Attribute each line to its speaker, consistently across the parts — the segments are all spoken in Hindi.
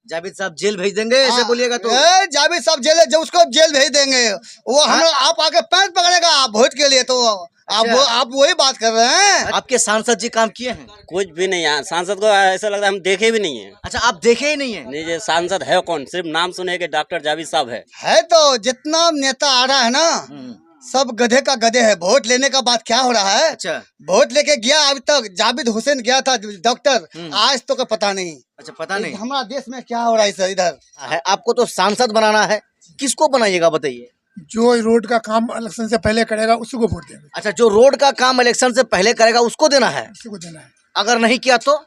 Speaker 1: जावेद साहब जेल भेज देंगे ऐसे बोलिएगा तो।
Speaker 2: जावेद साहब जेल, जो उसको जेल भेज देंगे वो हम आप आके पैर पकड़ेगा वोट के लिए, तो आप वही बात कर रहे हैं।
Speaker 1: आपके सांसद जी काम किए हैं?
Speaker 3: कुछ भी नहीं है सांसद को, ऐसा लगता है हम देखे भी नहीं है।
Speaker 1: अच्छा, आप देखे ही नहीं है?
Speaker 3: नहीं, ये सांसद है कौन? सिर्फ नाम सुने के डॉक्टर जावेद साहब है
Speaker 2: तो जितना नेता आ रहा है ना सब गधे का गधे है। वोट लेने का बात क्या हो रहा है?
Speaker 1: अच्छा,
Speaker 2: वोट लेके गया अभी तक जावेद हुसैन गया था डॉक्टर, आज तो का पता नहीं।
Speaker 1: अच्छा, पता नहीं
Speaker 2: हमारा देश में क्या हो रहा है सर इधर
Speaker 1: है। आपको तो सांसद बनाना है, किसको बनाइएगा बताइए?
Speaker 4: जो रोड का काम इलेक्शन से पहले करेगा उसी को वोट देंगे।
Speaker 1: अच्छा, जो रोड का काम इलेक्शन से पहले करेगा उसको देना है?
Speaker 4: उसी को देना है।
Speaker 1: अगर नहीं किया तो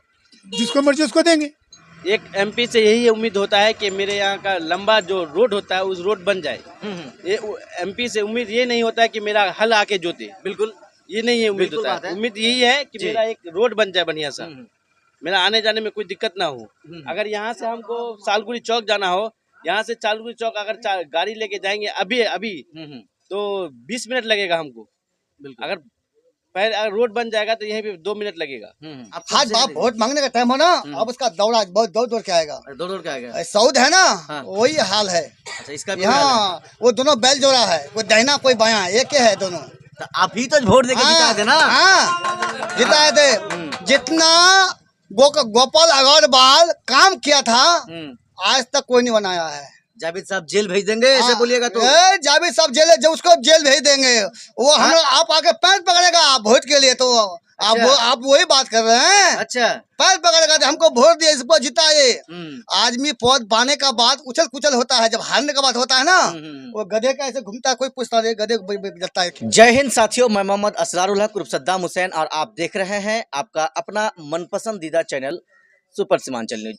Speaker 4: जिसको मर्जी उसको देंगे।
Speaker 3: एक एमपी से यही उम्मीद होता है कि मेरे यहाँ का लंबा जो रोड होता है उस रोड बन जाए। ये एमपी से उम्मीद ये नहीं होता है कि मेरा हल आके जोते, बिल्कुल ये नहीं है उम्मीद होता है। उम्मीद यही है कि मेरा एक रोड बन जाए बढ़िया सा, मेरा आने जाने में कोई दिक्कत ना हो। अगर यहाँ से हमको सालगुड़ी चौक जाना हो, यहाँ से सालगुड़ी चौक अगर गाड़ी लेके जाएंगे अभी तो 20 मिनट लगेगा हमको। अगर पहले अगर रोड बन जाएगा तो यहीं पे 2 मिनट लगेगा।
Speaker 2: आज बाप वोट मांगने का टाइम हो ना, अब उसका दौड़ा बहुत दौड़ के आएगा।
Speaker 1: दौड़ के आएगा।
Speaker 2: सऊद है ना,
Speaker 1: हाँ।
Speaker 2: वही हाल है।
Speaker 1: अच्छा, इसका भी
Speaker 2: हाँ, वो दोनों बैल जोड़ा है, कोई दाहिना कोई बायां, एक है दोनों।
Speaker 1: तो आप ही तो वोट देके जिताए थे ना?
Speaker 2: हाँ, जिताए थे। जितना गोपाल अग्रवाल काम किया था आज तक कोई नहीं बनाया है।
Speaker 1: जावेद साहब जेल भेज देंगे ऐसे बोलिएगा तो।
Speaker 2: जावेद साहब जेल, जो उसको जेल भेज देंगे वो हम आप आके पैर पकड़ेगा वोट के लिए, तो आप वही बात कर रहे हैं।
Speaker 1: अच्छा,
Speaker 2: पैर पकड़ेगा हमको वोट दिए, इसको जिताए। आदमी पद पाने का बाद उछल कुचल होता है, जब हारने का बात होता है ना वो गधे का ऐसे घूमता है, कोई पूछता नहीं, गधे जलता है।
Speaker 1: जय हिंद साथियों, मैं मोहम्मद असरारुल हक उर्फ सद्दाम हुसैन और आप देख रहे हैं आपका अपना मनपसंदीदा चैनल सुपर सीमांचल न्यूज।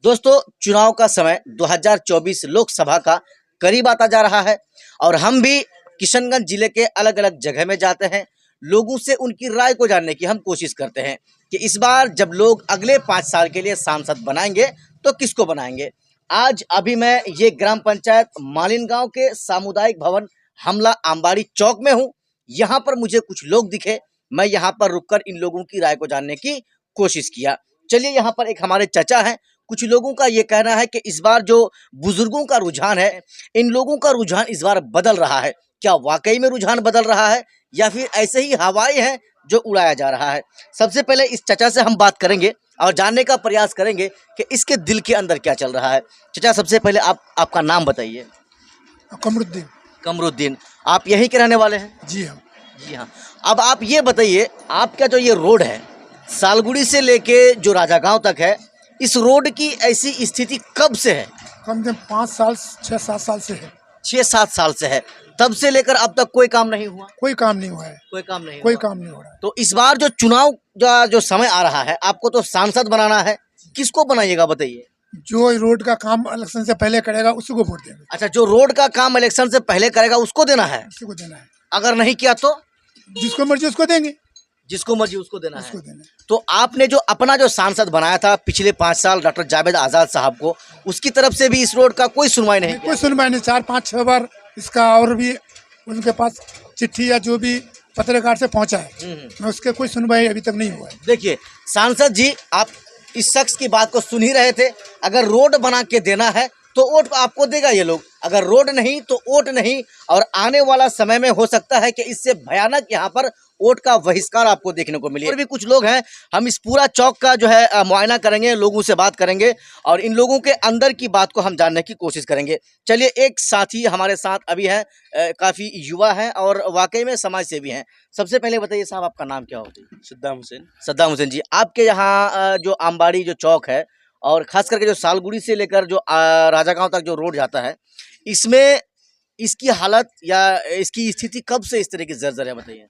Speaker 1: दोस्तों, चुनाव का समय 2024 लोकसभा का करीब आता जा रहा है और हम भी किशनगंज जिले के अलग अलग जगह में जाते हैं, लोगों से उनकी राय को जानने की हम कोशिश करते हैं कि इस बार जब लोग अगले 5 साल के लिए सांसद बनाएंगे तो किसको बनाएंगे। आज अभी मैं ये ग्राम पंचायत मालिन गांव के सामुदायिक भवन हमला आमबाड़ी चौक में हूँ। यहाँ पर मुझे कुछ लोग दिखे, मैं यहाँ पर रुककर इन लोगों की राय को जानने की कोशिश किया। चलिए, यहाँ पर एक हमारे चाचा हैं, कुछ लोगों का ये कहना है कि इस बार जो बुजुर्गों का रुझान है, इन लोगों का रुझान इस बार बदल रहा है। क्या वाकई में रुझान बदल रहा है या फिर ऐसे ही हवाएं हैं जो उड़ाया जा रहा है? सबसे पहले इस चाचा से हम बात करेंगे और जानने का प्रयास करेंगे कि इसके दिल के अंदर क्या चल रहा है। चाचा, सबसे पहले आपका नाम बताइए।
Speaker 4: कमरुद्दीन।
Speaker 1: कमरुद्दीन, आप यहीं के रहने वाले हैं?
Speaker 4: जी हाँ।
Speaker 1: जी हाँ। अब आप ये बताइए, आपका जो ये रोड है सालगुड़ी से लेके जो राजा गांव तक है, इस रोड की ऐसी स्थिति कब से है?
Speaker 4: कम से कम 5 साल 6-7 साल से है।
Speaker 1: 6-7 साल से है। तब से लेकर अब तक कोई काम नहीं हुआ?
Speaker 4: कोई काम नहीं हुआ है।
Speaker 1: कोई काम नहीं
Speaker 4: हो रहा है।
Speaker 1: तो इस बार जो चुनाव जो समय आ रहा है, आपको तो सांसद बनाना है, किसको बनाइएगा बताइए?
Speaker 4: जो रोड का काम इलेक्शन से पहले करेगा उसी को वोट देंगे।
Speaker 1: अच्छा, जो रोड का काम इलेक्शन से पहले करेगा उसको देना है?
Speaker 4: उसी को देना है।
Speaker 1: अगर नहीं किया तो
Speaker 4: जिसको मर्जी उसको देंगे।
Speaker 1: जिसको मर्जी उसको देना है।
Speaker 4: उसको देना है।
Speaker 1: तो आपने जो अपना जो सांसद बनाया था पिछले 5 साल डॉक्टर जावेद आजाद साहब को, उसकी तरफ से भी इस रोड का कोई सुनवाई नहीं?
Speaker 4: कोई सुनवाई नहीं। 4-5-6 बार इसका और भी उनके पास चिट्ठी या जो भी पत्रकार से पहुंचा है, मैं उसके कोई सुनवाई अभी तक नहीं हुआ है।
Speaker 1: देखिए सांसद जी, आप इस शख्स की बात को सुन ही रहे थे। अगर रोड बना के देना है तो वोट आपको देगा ये लोग, अगर रोड नहीं तो वोट नहीं। और आने वाला समय में हो सकता है कि इससे भयानक यहाँ पर वोट का बहिष्कार आपको देखने को मिले। और भी कुछ लोग हैं, हम इस पूरा चौक का जो है मुआयना करेंगे, लोगों से बात करेंगे और इन लोगों के अंदर की बात को हम जानने की कोशिश करेंगे। चलिए, एक साथी हमारे साथ अभी हैं, काफ़ी युवा हैं और वाकई में समाज सेवी हैं। सबसे पहले बताइए साहब, आपका नाम क्या होता है?
Speaker 3: सद्दाम हुसैन।
Speaker 1: सद्दाम हुसैन जी, आपके यहाँ जो आमबाड़ी जो चौक है और खास करके जो सालगुड़ी से लेकर जो राजा गांव तक जो रोड जाता है, इसमें इसकी हालत या इसकी स्थिति कब से इस तरह की जर्जर है बताइए?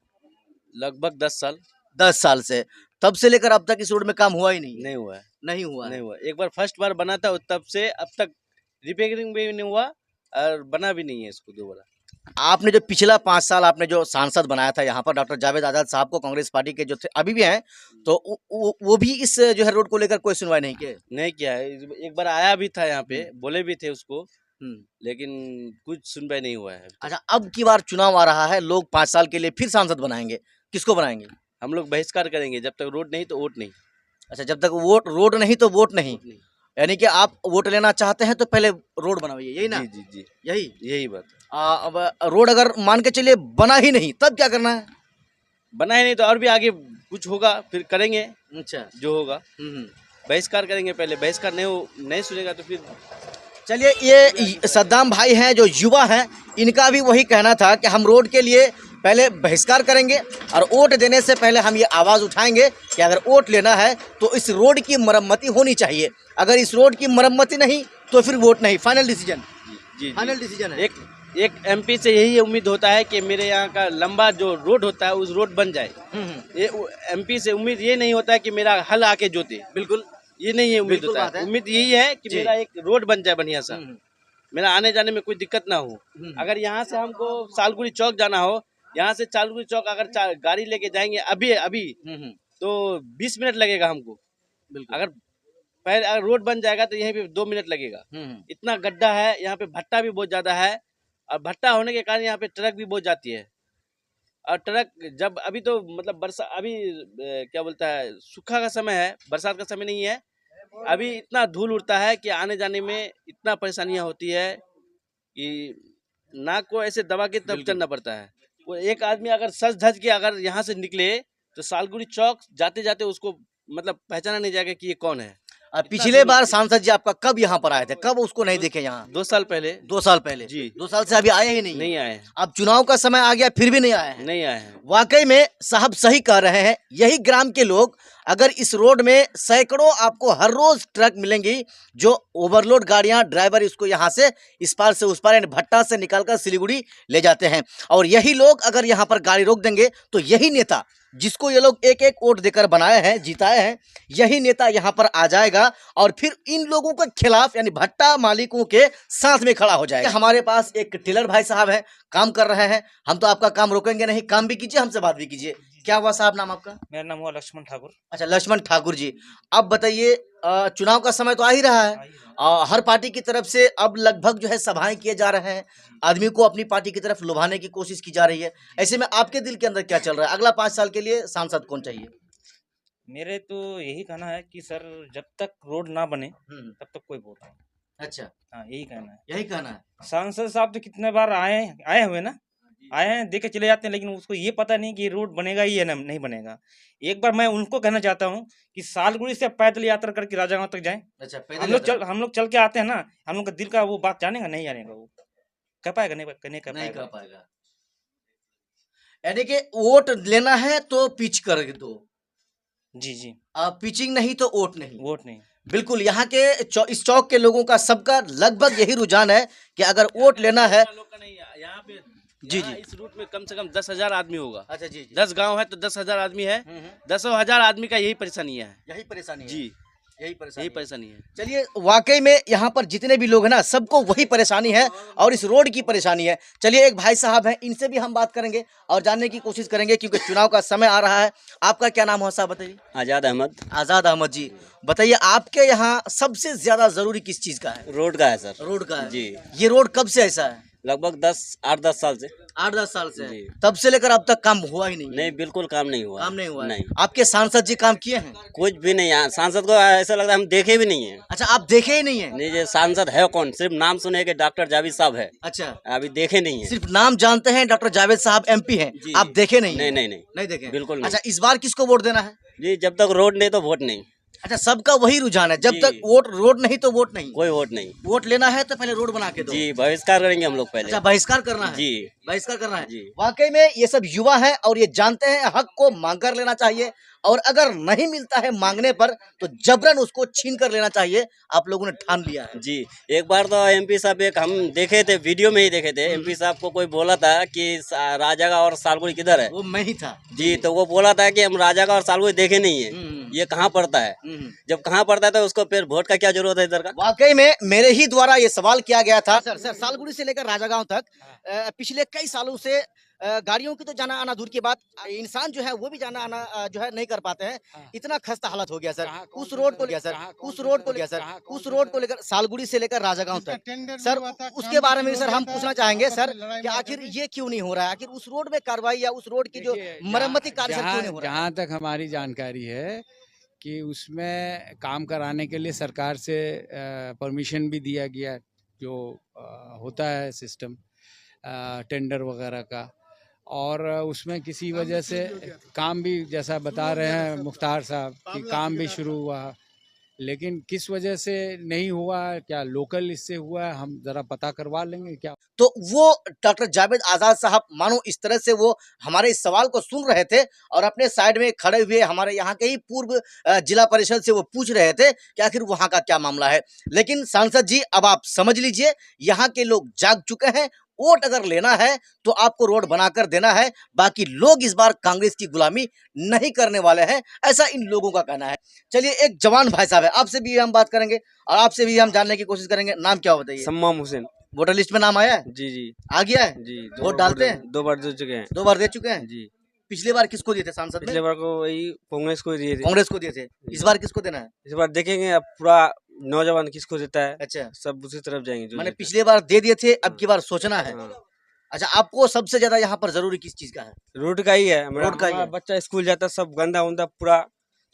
Speaker 3: लगभग 10 साल।
Speaker 1: 10 साल से। तब से लेकर अब तक इस रोड में काम हुआ ही नहीं?
Speaker 3: नहीं हुआ है।
Speaker 1: नहीं हुआ?
Speaker 3: नहीं हुआ। एक बार फर्स्ट बार बना था, तब से अब तक रिपेयरिंग भी नहीं हुआ और बना भी नहीं है इसको दोबारा।
Speaker 1: आपने जो पिछला 5 साल आपने जो सांसद बनाया था यहाँ पर डॉक्टर जावेद आजाद साहब को, कांग्रेस पार्टी के जो थे अभी भी हैं, तो वो भी इस जो है रोड को लेकर कोई सुनवाई नहीं किए?
Speaker 3: नहीं किया है। एक बार आया भी था यहाँ पे, बोले भी थे उसको, लेकिन कुछ सुनवाई नहीं हुआ है।
Speaker 1: अच्छा, अब की बार चुनाव आ रहा है, लोग 5 साल के लिए फिर सांसद बनाएंगे, किसको बनाएंगे?
Speaker 3: हम लोग बहिष्कार करेंगे, जब तक रोड नहीं तो वोट नहीं।
Speaker 1: अच्छा, जब तक रोड नहीं तो वोट नहीं। यानी कि आप वोट लेना चाहते हैं तो पहले रोड बनवाइए, यही ना?
Speaker 3: जी जी जी,
Speaker 1: यही
Speaker 3: यही बात है।
Speaker 1: अब रोड अगर मान के चलिए बना ही नहीं तब क्या करना है?
Speaker 3: बना ही नहीं तो और भी आगे कुछ होगा, फिर करेंगे
Speaker 1: अच्छा।
Speaker 3: जो होगा। बहिष्कार करेंगे, पहले बहिष्कार नहीं सुनेगा तो फिर
Speaker 1: चलिए, ये सद्दाम भाई हैं जो युवा हैं, इनका भी वही कहना था कि हम रोड के लिए पहले बहिष्कार करेंगे और वोट देने से पहले हम ये आवाज़ उठाएंगे कि अगर वोट लेना है तो इस रोड की मरम्मती होनी चाहिए, अगर इस रोड की मरम्मती नहीं तो फिर वोट नहीं। फाइनल डिसीजन,
Speaker 3: जी
Speaker 1: फाइनल डिसीजन है।
Speaker 3: एक एमपी से यही उम्मीद होता है कि मेरे यहाँ का लंबा जो रोड होता है उस रोड बन जाए। ये एमपी से उम्मीद ये नहीं होता है कि मेरा हल आके जोते, बिल्कुल ये नहीं है उम्मीद
Speaker 1: बिल्कुल
Speaker 3: होता
Speaker 1: बात
Speaker 3: है।
Speaker 1: है।
Speaker 3: उम्मीद यही है कि
Speaker 1: जी।
Speaker 3: मेरा एक रोड बन जाए बढ़िया सा, मेरा आने जाने में कोई दिक्कत ना हो। अगर यहाँ से हमको सालगुड़ी चौक जाना हो, यहाँ से सालगुड़ी चौक अगर गाड़ी लेके जाएंगे अभी अभी तो 20 मिनट लगेगा हमको। अगर पहले अगर रोड बन जाएगा तो यहीं पे 2 मिनट लगेगा। इतना गड्ढा है यहाँ पे, भट्टा भी बहुत ज्यादा है और भट्टा होने के कारण यहाँ पे ट्रक भी बहुत जाती है। और ट्रक जब अभी तो मतलब बरसात, अभी क्या बोलता है, सूखा का समय है, बरसात का समय नहीं है। अभी इतना धूल उड़ता है कि आने जाने में इतना परेशानियां होती है कि नाक को ऐसे दबा के तब चलना पड़ता है। वो एक आदमी अगर सज धज के अगर यहाँ से निकले तो सालगुड़ी चौक जाते जाते उसको मतलब पहचाना नहीं जाएगा कि ये कौन है।
Speaker 1: पिछले बार सांसद जी आपका कब यहाँ पर आए थे, कब उसको नहीं देखे यहाँ?
Speaker 3: 2 साल पहले।
Speaker 1: 2 साल पहले
Speaker 3: जी।
Speaker 1: 2 साल से अभी आए ही नहीं?
Speaker 3: नहीं आए,
Speaker 1: अब चुनाव का समय आ गया फिर भी नहीं आए हैं?
Speaker 3: नहीं आए हैं।
Speaker 1: वाकई में साहब सही कह रहे हैं, यही ग्राम के लोग, अगर इस रोड में सैकड़ों आपको हर रोज ट्रक मिलेंगी जो ओवरलोड गाड़ियां, ड्राइवर इसको यहाँ से इस पार से उस पार यानी भट्टा से निकालकर सिलीगुड़ी ले जाते हैं, और यही लोग अगर यहाँ पर गाड़ी रोक देंगे तो यही नेता जिसको ये लोग एक एक वोट देकर बनाए हैं, जिताए हैं, यही नेता यहाँ पर आ जाएगा और फिर इन लोगों के खिलाफ यानी भट्टा मालिकों के साथ में खड़ा हो जाएगा। हमारे पास एक टेलर भाई साहब हैं, काम कर रहे हैं, हम तो आपका काम रोकेंगे नहीं, काम भी कीजिए, हमसे बात भी कीजिए। क्या हुआ साहब, नाम आपका?
Speaker 5: मेरा नाम हुआ लक्ष्मण ठाकुर।
Speaker 1: अच्छा, लक्ष्मण ठाकुर जी, अब बताइए, चुनाव का समय तो आ ही रहा है, हर पार्टी की तरफ से अब लगभग जो है सभाएं किए जा रहे हैं, आदमी को अपनी पार्टी की तरफ लुभाने की कोशिश की जा रही है, ऐसे में आपके दिल के अंदर क्या चल रहा है? अगला 5 साल के लिए सांसद कौन चाहिए?
Speaker 5: मेरे तो यही कहना है कि सर जब तक रोड ना बने तब तक कोई वोट नहीं।
Speaker 1: अच्छा,
Speaker 5: हाँ यही कहना है।
Speaker 1: यही कहना है।
Speaker 5: सांसद साहब तो कितने बार आए हुए ना, आए हैं, देख के चले जाते हैं, लेकिन उसको ये पता नहीं कि रोड बनेगा ही या नहीं बनेगा। एक बार मैं उनको कहना चाहता हूँ कि सालगुड़ी से पैदल यात्रा करके राजागांव तक जाएं।
Speaker 1: अच्छा,
Speaker 5: हम लोग चल के आते हैं ना, हम लोग का दिल का वो बात जानेगा नहीं जानेगा, वो कह पाएगा नहीं कह पाएगा।
Speaker 1: यानी कि वोट लेना है तो पिच कर दो।
Speaker 5: जी जी,
Speaker 1: पिचिंग नहीं तो वोट नहीं।
Speaker 5: वोट नहीं।
Speaker 1: बिल्कुल, यहाँ के इस चौक के लोगों का सबका लगभग यही रुझान है कि अगर वोट लेना है।
Speaker 3: यहाँ पे
Speaker 1: जी जी,
Speaker 3: इस रूट में कम से कम 10,000 आदमी होगा।
Speaker 1: अच्छा जी,
Speaker 3: 10 गांव है तो 10,000 आदमी है। 10,000 आदमी का यही परेशानी है।
Speaker 1: यही परेशानी है
Speaker 3: जी,
Speaker 1: यही
Speaker 3: परेशानी है।
Speaker 1: चलिए, वाकई में यहाँ पर जितने भी लोग हैं ना, सबको वही परेशानी है और इस रोड की परेशानी है। चलिए, एक भाई साहब हैं, इनसे भी हम बात करेंगे और जानने की कोशिश करेंगे क्योंकि चुनाव का समय आ रहा है। आपका क्या नाम है साहब, बताइए?
Speaker 6: आजाद अहमद।
Speaker 1: आजाद अहमद जी, बताइए आपके यहाँ सबसे ज्यादा जरूरी किस चीज का है?
Speaker 6: रोड का है सर।
Speaker 1: रोड का है
Speaker 6: जी।
Speaker 1: ये रोड कब से ऐसा है?
Speaker 6: लगभग 8-10 साल से।
Speaker 1: 8-10 साल से
Speaker 6: जी।
Speaker 1: तब से लेकर अब तक काम हुआ ही नहीं?
Speaker 6: नहीं, बिल्कुल काम नहीं हुआ।
Speaker 1: काम नहीं हुआ है।
Speaker 6: नहीं,
Speaker 1: आपके सांसद जी काम किए हैं?
Speaker 6: कुछ भी नहीं। यहाँ सांसद को ऐसा लगता है हम देखे भी नहीं है।
Speaker 1: अच्छा, आप देखे ही नहीं है?
Speaker 6: नहीं, ये सांसद है कौन? सिर्फ नाम सुने के डॉक्टर जावेद साहब है,
Speaker 1: अच्छा,
Speaker 6: अभी देखे नहीं है।
Speaker 1: सिर्फ नाम जानते हैं, डॉक्टर जावेद साहब MP हैं,
Speaker 6: जी।
Speaker 1: आप देखे नहीं?
Speaker 6: नहीं नहीं नहीं,
Speaker 1: नहीं देखे?
Speaker 6: बिल्कुल नहीं।
Speaker 1: अच्छा, इस बार किसको वोट देना है?
Speaker 6: जी, जब तक रोड नहीं तो वोट नहीं।
Speaker 1: अच्छा, सबका वही रुझान है, जब
Speaker 6: जी।
Speaker 1: तक रोड नहीं तो वोट नहीं।
Speaker 6: कोई वोट नहीं।
Speaker 1: वोट लेना है तो पहले रोड बना के दो।
Speaker 6: जी, बहिष्कार करेंगे हम लोग पहले।
Speaker 1: अच्छा, बहिष्कार करना है?
Speaker 6: जी,
Speaker 1: बहिष्कार करना है।
Speaker 6: जी।
Speaker 1: वाकई में ये सब युवा हैं और ये जानते हैं हक को मांग कर लेना चाहिए, और अगर नहीं मिलता है मांगने पर तो जबरन उसको छीन कर लेना चाहिए। आप लोगों ने ठान लिया है।
Speaker 6: जी। एक बार तो MP साहब, एक हम देखे थे, वीडियो में ही देखे थे, MP साहब को कोई बोला था कि राजागांव और सालगुड़ी किधर है।
Speaker 1: वो मैं ही था
Speaker 6: जी, तो वो बोला था कि हम राजागांव और सालगुड़ी देखे नहीं है, ये कहाँ पड़ता है। जब कहाँ पड़ता है तो उसको फिर वोट का क्या जरूरत है इधर का।
Speaker 1: वाकई में मेरे ही द्वारा ये सवाल किया गया था। सर सालगुड़ी से लेकर राजागांव तक पिछले कई सालों से गाड़ियों की तो जाना आना दूर की बात, इंसान जो है वो भी जाना आना जो है नहीं कर पाते हैं। इतना खस्ता हालत हो गया सर उस रोड को लेकर सालगुड़ी से लेकर राजागांव तक। सर उसके बारे में सर हम पूछना चाहेंगे सर कि आखिर ये क्यों नहीं हो रहा है? आखिर उस रोड में कार्रवाई या उस रोड की जो मरम्मती कार्य क्यों नहीं हो रहा है?
Speaker 7: जहाँ तक हमारी जानकारी है कि उसमें काम कराने के लिए सरकार से परमिशन भी दिया गया, जो होता है सिस्टम टेंडर वगैरह का, और उसमें किसी वजह से काम भी, जैसा बता रहे हैं मुख्तार साहब, कि काम भी शुरू हुआ, लेकिन किस वजह से नहीं हुआ, क्या लोकल इससे हुआ है, हम जरा पता करवा लेंगे क्या।
Speaker 1: तो वो डॉक्टर जावेद आजाद साहब मानो इस तरह से वो हमारे इस सवाल को सुन रहे थे और अपने साइड में खड़े हुए हमारे यहाँ के ही पूर्व जिला परिषद से वो पूछ रहे थे कि आखिर वहाँ का क्या मामला है। लेकिन सांसद जी, अब आप समझ लीजिए, यहाँ के लोग जाग चुके हैं। वोट अगर लेना है तो आपको रोड बनाकर देना है, बाकी लोग इस बार कांग्रेस की गुलामी नहीं करने वाले हैं, ऐसा इन लोगों का कहना है। चलिए, एक जवान भाई साहब है, आपसे भी हम बात करेंगे और आपसे भी हम जानने की कोशिश करेंगे। नाम क्या बताइए?
Speaker 3: सम्माम हुसैन।
Speaker 1: वोटर लिस्ट में नाम आया है?
Speaker 3: जी जी
Speaker 1: आ गया है?
Speaker 3: जी।
Speaker 1: वोट डालते हैं?
Speaker 3: 2 बार दे चुके हैं।
Speaker 1: 2 बार दे चुके हैं?
Speaker 3: जी।
Speaker 1: पिछली बार किसको दिए थे सांसद
Speaker 3: पिछले
Speaker 1: में?
Speaker 3: बार को वही कांग्रेस को दिए थे।
Speaker 1: कांग्रेस को दिए थे। इस बार किसको देना है?
Speaker 3: इस बार देखेंगे अब पूरा नौजवान किसको देता है,
Speaker 1: अच्छा,
Speaker 3: सब उसी तरफ जाएंगे। जो
Speaker 1: मैंने
Speaker 3: जीता
Speaker 1: पिछली बार दे दिए थे, अब की बार सोचना है।
Speaker 3: है। हाँ।
Speaker 1: अच्छा, आपको सबसे ज्यादा यहाँ पर जरूरी किस चीज का है?
Speaker 3: रोड का ही है।
Speaker 1: रोड का ही है।
Speaker 3: बच्चा स्कूल जाता सब गंदा उंदा पूरा।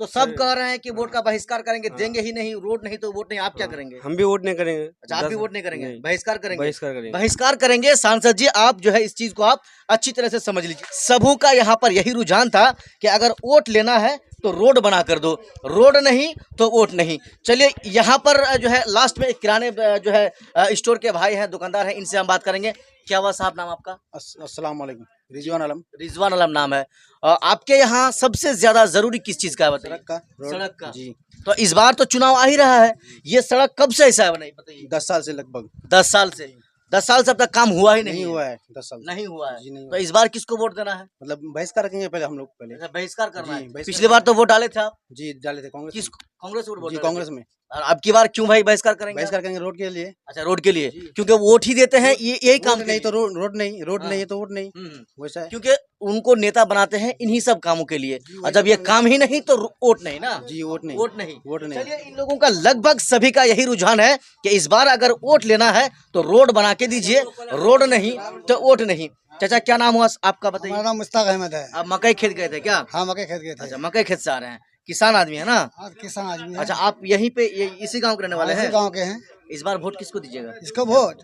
Speaker 1: तो सब कह रहे हैं कि वोट का बहिष्कार करेंगे, देंगे ही नहीं, रोड नहीं तो वोट नहीं। आप क्या करेंगे?
Speaker 3: हम भी वोट नहीं करेंगे।
Speaker 1: अच्छा, आप भी वोट नहीं करेंगे, बहिष्कार करेंगे?
Speaker 3: बहिष्कार करेंगे।
Speaker 1: बहिष्कार करेंगे। सांसद जी, आप जो है इस चीज को आप अच्छी तरह से समझ लीजिए। सबों का यहाँ पर यही रुझान था कि अगर वोट लेना है तो रोड बना कर दो, रोड नहीं तो वोट नहीं। चलिए, यहाँ पर जो है लास्ट में किराने जो है स्टोर के भाई हैं, दुकानदार हैं, इनसे हम बात करेंगे। क्या हुआ साहब, नाम आपका?
Speaker 8: अस्सलाम वालेकुम। रिजवान आलम।
Speaker 1: रिजवान आलम नाम है। आपके यहाँ सबसे ज्यादा जरूरी किस चीज का है बताइए?
Speaker 8: सड़क का।
Speaker 1: सड़क का।
Speaker 8: जी।
Speaker 1: तो इस बार तो चुनाव आ ही रहा है, ये सड़क कब से ऐसा है बनाई बताइए?
Speaker 8: 10 साल से लगभग।
Speaker 1: 10 साल से। 10 साल से अब तक काम हुआ ही नहीं
Speaker 8: नहीं
Speaker 1: है।
Speaker 8: हुआ है 10 साल से।
Speaker 1: नहीं हुआ है।
Speaker 8: जी, नहीं
Speaker 1: तो
Speaker 8: हुआ।
Speaker 1: इस बार किसको वोट देना है?
Speaker 8: मतलब बहिष्कार रखेंगे पहले हम लोग पहले।
Speaker 1: अच्छा, बहिष्कार करना
Speaker 8: जी,
Speaker 1: है।
Speaker 8: बहिष्कार
Speaker 1: पिछली बार तो वोट डाले थे आप?
Speaker 8: जी डाले थे कांग्रेस
Speaker 1: किस
Speaker 8: में।
Speaker 1: कांग्रेस वोट
Speaker 8: जी
Speaker 1: डाले
Speaker 8: कांग्रेस
Speaker 1: थे?
Speaker 8: में।
Speaker 1: और अब की बार क्यों भाई बहिष्कार करेंगे?
Speaker 8: बहिष्कार करेंगे रोड के लिए।
Speaker 1: अच्छा, रोड के लिए, क्योंकि वोट ही देते हैं, ये यही काम
Speaker 8: रोड नहीं तो रोड नहीं, रोड
Speaker 1: हाँ।
Speaker 8: नहीं है तो वोट नहीं,
Speaker 1: हम्म।
Speaker 8: वैसा है।
Speaker 1: क्योंकि उनको नेता बनाते हैं इन्हीं सब कामों के लिए, और जब ये काम ही नहीं तो वोट नहीं ना।
Speaker 8: जी वोट नहीं।
Speaker 1: वोट नहीं।
Speaker 8: वोट नहीं।
Speaker 1: चलिए, इन लोगों का लगभग सभी का यही रुझान है कि इस बार अगर वोट लेना है तो रोड बना के दीजिए, रोड नहीं तो वोट नहीं। चाचा, क्या नाम हुआ आपका बताइए?
Speaker 2: हमारा नाम मुश्ताक अहमद है।
Speaker 1: आप मकई खेत गए थे क्या?
Speaker 2: हाँ, मकई खेत गए थे।
Speaker 1: अच्छा, मकई खेत से आ रहे हैं, किसान आदमी है ना?
Speaker 2: हाँ, किसान आदमी है।
Speaker 1: अच्छा, आप यहीं पे इसी गांव के रहने वाले
Speaker 2: इसी
Speaker 1: हैं?
Speaker 2: गांव के हैं।
Speaker 1: इस बार वोट किसको दीजिएगा?
Speaker 2: इसको वोट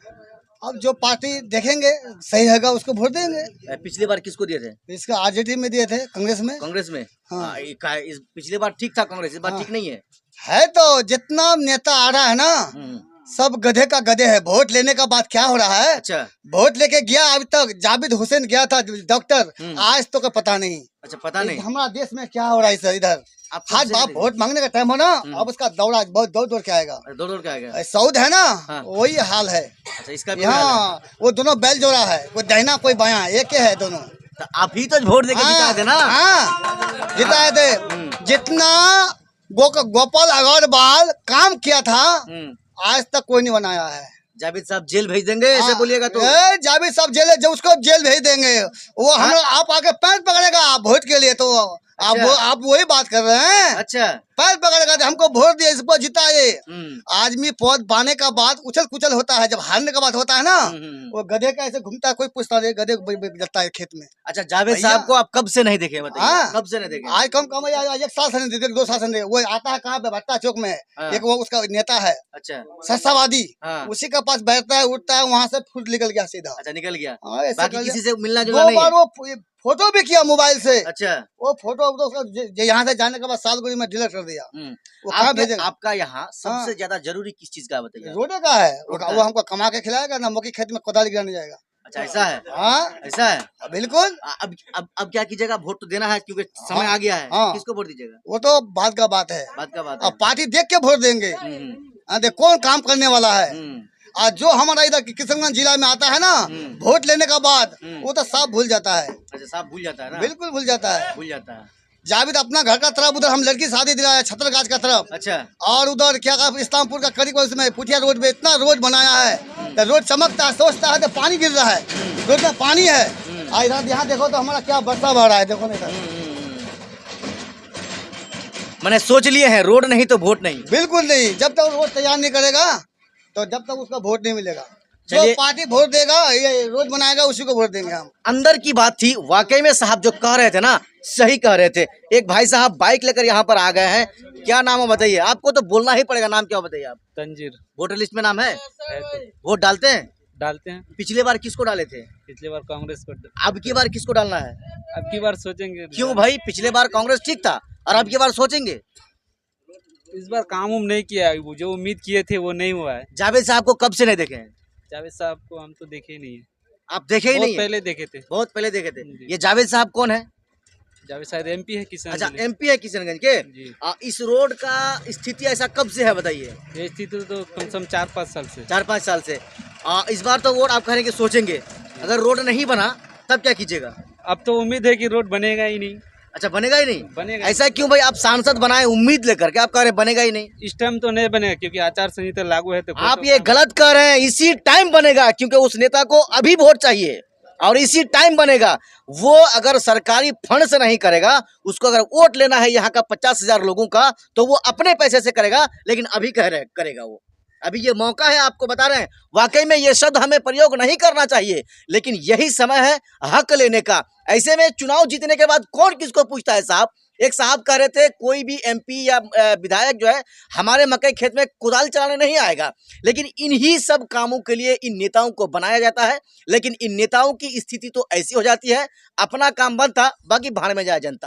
Speaker 2: अब जो पार्टी देखेंगे सही होगा उसको वोट देंगे।
Speaker 1: पिछली बार किसको दिए थे?
Speaker 2: इसका आरजेडी में दिए थे, कांग्रेस में।
Speaker 1: कांग्रेस में।
Speaker 2: हाँ।
Speaker 1: इस पिछली बार ठीक था कांग्रेस, इस बार
Speaker 2: हाँ।
Speaker 1: ठीक नहीं है।
Speaker 2: है तो जितना नेता आ रहा है ना, सब गधे का गधे है। वोट लेने का बात क्या हो रहा है?
Speaker 1: अच्छा।
Speaker 2: वोट लेके गया, अभी तक जावेद हुसैन गया था डॉक्टर, आज तो का पता नहीं।
Speaker 1: अच्छा, पता नहीं।
Speaker 2: हमारा देश में क्या हो रहा है सर इधर।
Speaker 1: आप
Speaker 2: हाथ बाप वोट मांगने का टाइम हो ना, अब उसका दौड़ा बहुत दौड़ दौड़ के आएगा।
Speaker 1: दौड़ दौड़ के आ गया।
Speaker 2: सऊद है ना,
Speaker 1: हाँ।
Speaker 2: वही हाल है
Speaker 1: अच्छा, इसका भी हाल है।
Speaker 2: यहाँ। वो दोनों बैल जोड़ा है, कोई दहिना कोई बायां, एक ही है दोनों।
Speaker 1: तो आप ही तो वोट देके जिताए थे ना?
Speaker 2: हाँ, जिताए थे। जितना गोपाल अग्रवाल काम किया था, आज तक कोई नहीं बनाया है।
Speaker 1: जावेद साहब जेल भेज देंगे ऐसे बोलिएगा तो?
Speaker 2: जावेद साहब जेल, जो उसको जेल भेज देंगे वो हम आप आके पैर पकड़ेगा वोट के लिए। तो आप वही बात कर रहे हैं।
Speaker 1: अच्छा,
Speaker 2: पैर पकड़ेगा, हमको वोट दिए, इसको जिताए। आदमी पद पाने का बाद उछल कुचल होता है, जब हारने का बात होता है ना, वो गधे का ऐसे घूमता है, कोई पूछता नहीं, गधे जाता है खेत में।
Speaker 1: अच्छा, जावेद साहब को आप कब से नहीं देखे बताइए?
Speaker 2: हाँ।
Speaker 1: कब से नहीं देखे?
Speaker 2: आज कम आज 1 साल से नहीं देते, 2 साल से नहीं। वो आता है कहाँ पे? भट्टा चौक में।
Speaker 1: हाँ।
Speaker 2: एक वो उसका नेता है
Speaker 1: अच्छा।
Speaker 2: सरसावादी,
Speaker 1: हाँ।
Speaker 2: उसी के पास बैठता है, उठता है, वहाँ से फुट निकल गया सीधा।
Speaker 1: अच्छा, निकल गया।
Speaker 2: हाँ, ऐसे
Speaker 1: बाकी
Speaker 2: कर
Speaker 1: किसी
Speaker 2: लिया।
Speaker 1: से मिलना
Speaker 2: 2
Speaker 1: जुलना नहीं
Speaker 2: बार
Speaker 1: है?
Speaker 2: वो फोटो भी किया मोबाइल से।
Speaker 1: अच्छा।
Speaker 2: वो फोटो तो उसका यहाँ से जाने के बाद सालगुड़ी में डिलीट कर दिया। वो कहाँ भेजेगा?
Speaker 1: आपका यहाँ सबसे ज्यादा जरूरी किस चीज का है बताइए?
Speaker 2: रोडे का है।
Speaker 1: रोड का
Speaker 2: वो हमको कमा के खिलाएगा ना, मक्की खेत में कोदाली गिराने जाएगा।
Speaker 1: अच्छा, ऐसा है?
Speaker 2: हाँ,
Speaker 1: ऐसा है।
Speaker 2: बिल्कुल।
Speaker 1: अब क्या कीजिएगा? वोट तो देना है क्योंकि समय आ गया है।
Speaker 2: हाँ।
Speaker 1: किसको वोट दीजिएगा?
Speaker 2: वो तो बात का बात है।
Speaker 1: बात का बात है।
Speaker 2: अब पार्टी देख के वोट देंगे। देख कौन काम करने वाला है। आज जो हमारा इधर किशनगंज जिला में आता है ना, वोट लेने का बाद वो तो साफ भूल जाता है।
Speaker 1: अच्छा, साफ भूल जाता है ना?
Speaker 2: बिल्कुल भूल जाता है।
Speaker 1: भूल जाता है।
Speaker 2: जावेद अपना घर का तरफ, उधर हम लड़की शादी दिलाया छतरगाछ का तरफ।
Speaker 1: अच्छा।
Speaker 2: और उधर क्या कहा, इस्लामपुर का करीब उसमें पुठिया रोड में इतना रोड बनाया है, तो रोड चमकता है, सोचता है तो पानी गिर रहा है, रोड में पानी है। इधर यहाँ देखो तो हमारा क्या बरसा भर रहा है, देखो ना इधर।
Speaker 1: मैंने सोच लिए हैं, रोड नहीं तो वोट नहीं।
Speaker 2: बिल्कुल नहीं, जब तक रोड तैयार नहीं करेगा तो जब तक उसका वोट नहीं मिलेगा। जो
Speaker 1: चलिए।
Speaker 2: पार्टी वोट देगा, ये रोड बनाएगा, उसी को वोट देंगे हम।
Speaker 1: अंदर की बात थी, वाकई में साहब जो कह रहे थे ना, सही कह रहे थे। एक भाई साहब बाइक लेकर यहाँ पर आ गए हैं, क्या नाम है बताइए? आपको तो बोलना ही पड़ेगा, नाम क्या बताइए आप?
Speaker 3: तंजीर
Speaker 1: वोटर लिस्ट में नाम है?
Speaker 3: है तो
Speaker 1: वोट डालते हैं?
Speaker 3: डालते हैं।
Speaker 1: पिछले बार किसको डाले थे?
Speaker 3: पिछले बार कांग्रेस को,
Speaker 1: अब की बार किसको डालना है?
Speaker 3: अब की बार सोचेंगे।
Speaker 1: क्यों भाई, पिछले बार कांग्रेस ठीक था और अब की बार सोचेंगे?
Speaker 3: इस बार काम उम नहीं किया, वो जो उम्मीद किए थे वो नहीं हुआ है।
Speaker 1: जावेद साहब को कब से नहीं देखे हैं?
Speaker 3: जावेद साहब को हम तो देखे ही नहीं है,
Speaker 1: आप देखे ही
Speaker 3: बहुत
Speaker 1: नहीं है?
Speaker 3: पहले देखे थे।
Speaker 1: बहुत पहले देखे थे।
Speaker 3: जी।
Speaker 1: ये जावेद साहब कौन है?
Speaker 3: जावेद शायद एमपी है किसान।
Speaker 1: अच्छा, एमपी है किशनगंज के।
Speaker 3: जी।
Speaker 1: इस रोड का स्थिति ऐसा कब से है बताइए?
Speaker 3: ये स्थिति तो कम से कम 4-5 साल से।
Speaker 1: 4-5 साल से। इस बार तो वोट आप कह रहे हैं कि सोचेंगे, अगर रोड नहीं बना तब क्या कीजिएगा?
Speaker 3: अब तो उम्मीद है कि रोड बनेगा ही नहीं।
Speaker 1: अच्छा, बनेगा ही नहीं?
Speaker 3: बनेगा।
Speaker 1: ऐसा क्यों भाई? आप सांसद बनाए उम्मीद लेकर के, आप कह रहे हैं बनेगा ही नहीं।
Speaker 3: इस टाइम तो नहीं बनेगा क्योंकि आचार संहिता लागू है। तो
Speaker 1: आप ये गलत कह रहे हैं, इसी टाइम बनेगा क्योंकि उस नेता को अभी वोट चाहिए और इसी टाइम बनेगा। वो अगर सरकारी फंड से नहीं करेगा, उसको अगर वोट लेना है यहाँ का 50,000 लोगों का, तो वो अपने पैसे से करेगा, लेकिन अभी कह रहे करेगा वो। अभी ये मौका है, आपको बता रहे हैं। वाकई में ये शब्द हमें प्रयोग नहीं करना चाहिए, लेकिन यही समय है हक लेने का। ऐसे में चुनाव जीतने के बाद कौन किसको पूछता है साहब? एक साहब कह रहे थे कोई भी एमपी या विधायक जो है हमारे मकई खेत में कुदाल चलाने नहीं आएगा, लेकिन इन्हीं सब कामों के लिए इन नेताओं को बनाया जाता है। लेकिन इन नेताओं की स्थिति तो ऐसी हो जाती है, अपना काम बनता, बाकी भाड़ में जाए जनता।